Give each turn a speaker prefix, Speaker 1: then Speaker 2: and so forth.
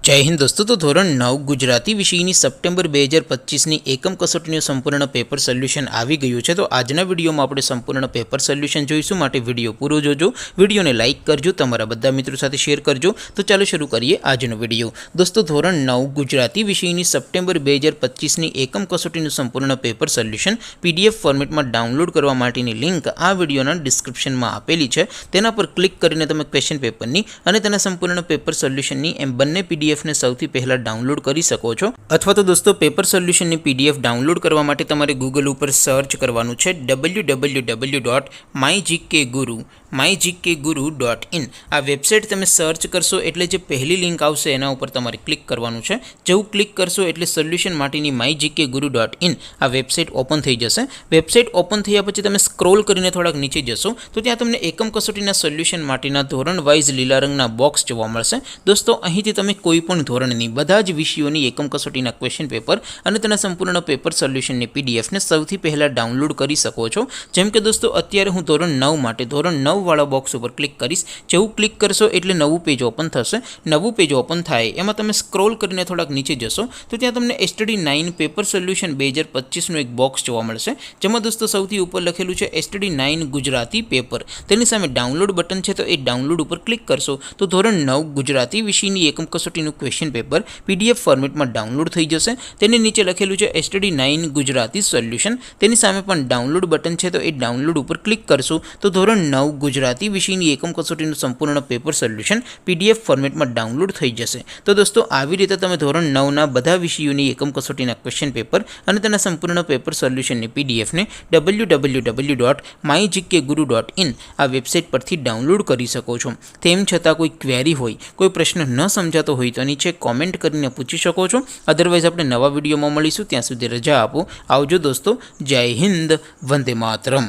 Speaker 1: જય હિન્દ દોસ્તો, તો ધોરણ 9 ગુજરાતી વિષયની સપ્ટેમ્બર 2025ની એકમ કસોટીનું સંપૂર્ણ પેપર સોલ્યુશન આવી ગયું છે। તો આજના વિડીયોમાં આપણે સંપૂર્ણ પેપર સોલ્યુશન જોઈશું, માટે વિડીયો પૂરો જોજો, વિડીયોને લાઇક કરજો, તમારા બધા મિત્રો સાથે શેર કરજો। તો ચાલો શરૂ કરીએ આજનો વિડીયો। દોસ્તો, ધોરણ 9 ગુજરાતી વિષયની સપ્ટેમ્બર 2025ની એકમ કસોટીનું સંપૂર્ણ પેપર સોલ્યુશન PDF ફોર્મેટમાં ડાઉનલોડ કરવા માટેની લિંક આ વિડીયોના ડિસ્ક્રિપ્શનમાં આપેલી છે। તેના પર ક્લિક કરીને તમે ક્વેશ્ચન પેપરની અને તેના સંપૂર્ણ પેપર સોલ્યુશનની એમ બંને PDF ને સૌથી પહેલા ડાઉનલોડ કરી શકો છો। અથવા તો દોસ્તો, પેપર સોલ્યુશનની PDF ડાઉનલોડ કરવા માટે તમારે ગૂગલ ઉપર સર્ચ કરવાનું છે www.mygkguru.in। આ વેબસાઇટ તમે સર્ચ કરશો એટલે જે પહેલી લિંક આવશે એના ઉપર તમારે ક્લિક કરવાનું છે। જેવું ક્લિક કરશો એટલે સોલ્યુશન માટેની mygkguru.in આ વેબસાઇટ ઓપન થઈ જશે। વેબસાઇટ ઓપન થયા પછી તમે સ્ક્રોલ કરીને થોડાક નીચે જશો તો ત્યાં તમને એકમ કસોટીના સોલ્યુશન માટેના ધોરણ વાઇઝ લીલા રંગના બોક્સ જોવા મળશે। દોસ્તો, અહીંથી તમે કોઈ પણ ધોરણની બધા જ વિષયોની એકમ કસોટીના ક્વેશ્ચન પેપર અને તેના સંપૂર્ણ પેપર સોલ્યુશનની PDF ને સૌથી પહેલા ડાઉનલોડ કરી શકો છો। જેમ કે દોસ્તો, અત્યારે હું ધોરણ 9 માટે ધોરણ 9 વાળા બોક્સ ઉપર ક્લિક કરીશ। જેવું ક્લિક કરશો એટલે નવું પેજ ઓપન થશે। નવું પેજ ઓપન થાય એમાં તમે સ્ક્રોલ કરીને થોડાક નીચે જશો તો ત્યાં તમને STD9 પેપર સોલ્યુશન 2025નું એક બોક્સ જોવા મળશે, જેમાં દોસ્તો સૌથી ઉપર લખેલું છે STD9 ગુજરાતી પેપર। તેની સામે ડાઉનલોડ બટન છે, તો એ ડાઉનલોડ ઉપર ક્લિક કરશો તો ધોરણ 9 ગુજરાતી વિષયની એકમ કસોટીનું ક્વેશ્ચન પેપર PDF ફોર્મેટમાં ડાઉનલોડ થઈ જશે। તેની નીચે લખેલું છે STD9 ગુજરાતી સોલ્યુશન, તેની સામે પણ ડાઉનલોડ બટન છે, તો એ ડાઉનલોડ ઉપર ક્લિક કરશો તો ધોરણ 9 ગુજરાતી વિષયની એકમ કસોટીનું સંપૂર્ણ પેપર સોલ્યુશન PDF ફોર્મેટમાં ડાઉનલોડ થઈ જશે। તો દોસ્તો, આવી રીતે તમે ધોરણ 9ના બધા વિષયોની એકમ કસોટીના ક્વેશ્ચન પેપર અને તેના સંપૂર્ણ પેપર સોલ્યુશનની PDF ને www.mygkguru.in આ વેબસાઇટ પરથી ડાઉનલોડ કરી શકો છો। તેમ છતાં કોઈ ક્વેરી હોય, કોઈ પ્રશ્ન ન સમજાતો હોય તો નીચે કોમેન્ટ કરીને પૂછી શકો છો। અદરવાઇઝ આપણે નવા વિડીયોમાં મળીશું, ત્યાં સુધી રજા આપો। આવજો દોસ્તો, જય હિન્દ, વંદે માતરમ।